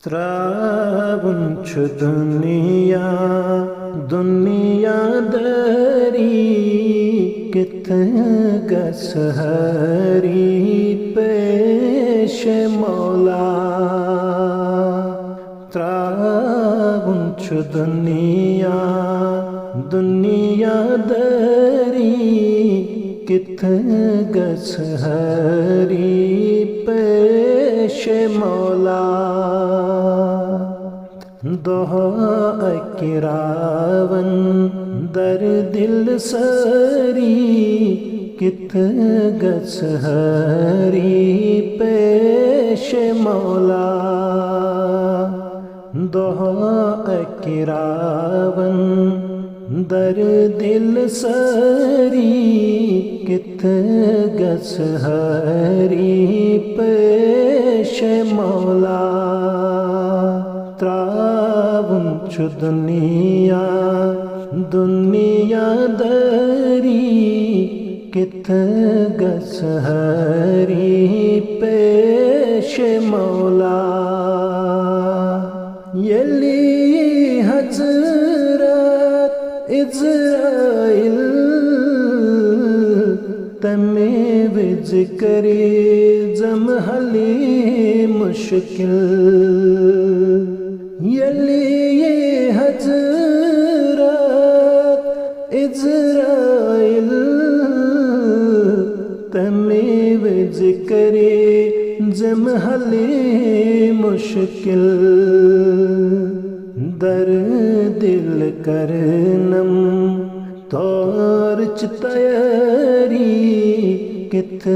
تراون چھ دنیا داری کت گس ہری پیش مولا تراون چھ دنیا داری کت گس ہری پیش مولا دوہ اکراون در دل سری کت گس ہری پیش مولا دوہ اکراون در دل سری کت گس ہری پیش مولا تراون چھ دنیا داری کت گس ہری پیش مولا یلی حضرت عزرائیل تمہیں ذکر زمحلی مشکل یلی حضرت عزرائیل تمہیں ذکر زمحلی مشکل در دل کرنم تورچ تیاری کت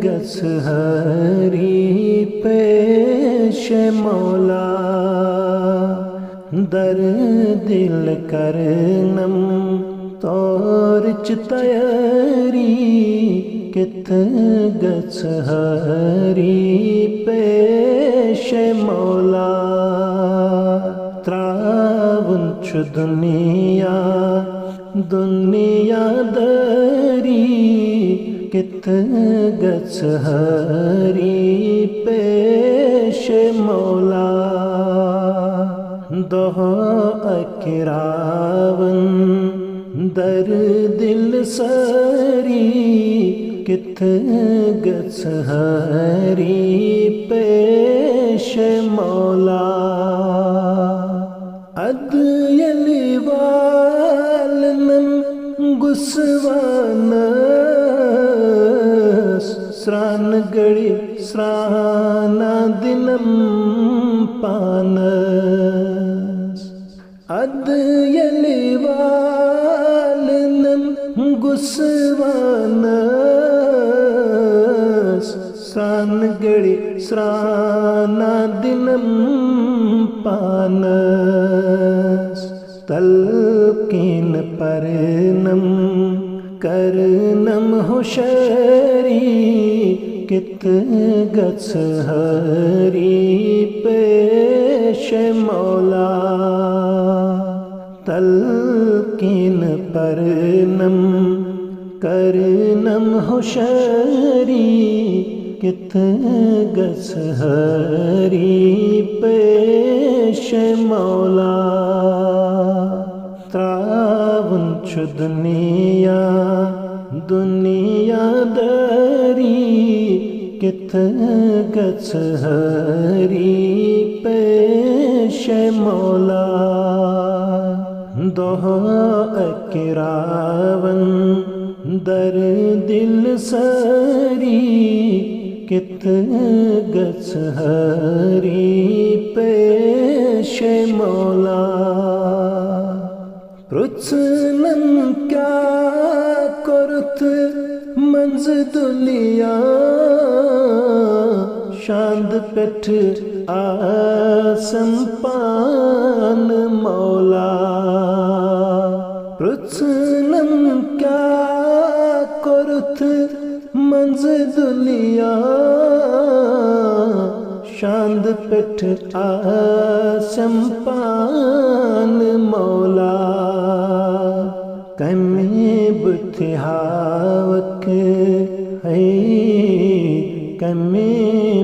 گس ہری پیش مولا در دل کرنم تورچ تیاری کت گس ہری پیش مولا تراون چھ دنیا داری کت گس ہری پیش مولا دوہ اکراون در دل سری کت گس ہری پیش مولا یلی والنم گسوانس سران گڑی سرانا دنم پانس یلی والنم گسوانس سران گڑی سرانا دنم پانس تلقین پرنم کرنم ہوشری کت گس ہری پیش مولا تلقین پرنم کرنم ہوشری کت گس ہری پیش مولا تراون چھ دنیا داری کت گس ہری پیش مولا دوہ اکراون در دل سری کت گس ہری پیش مولا پرچنم کیا کرت منز دلیا شاند پٹھ آسم پان مولا پرچنم کیا کرت منز دلیا شاند پٹھ آسم پان مولا کمی بتہاوک ہے کمی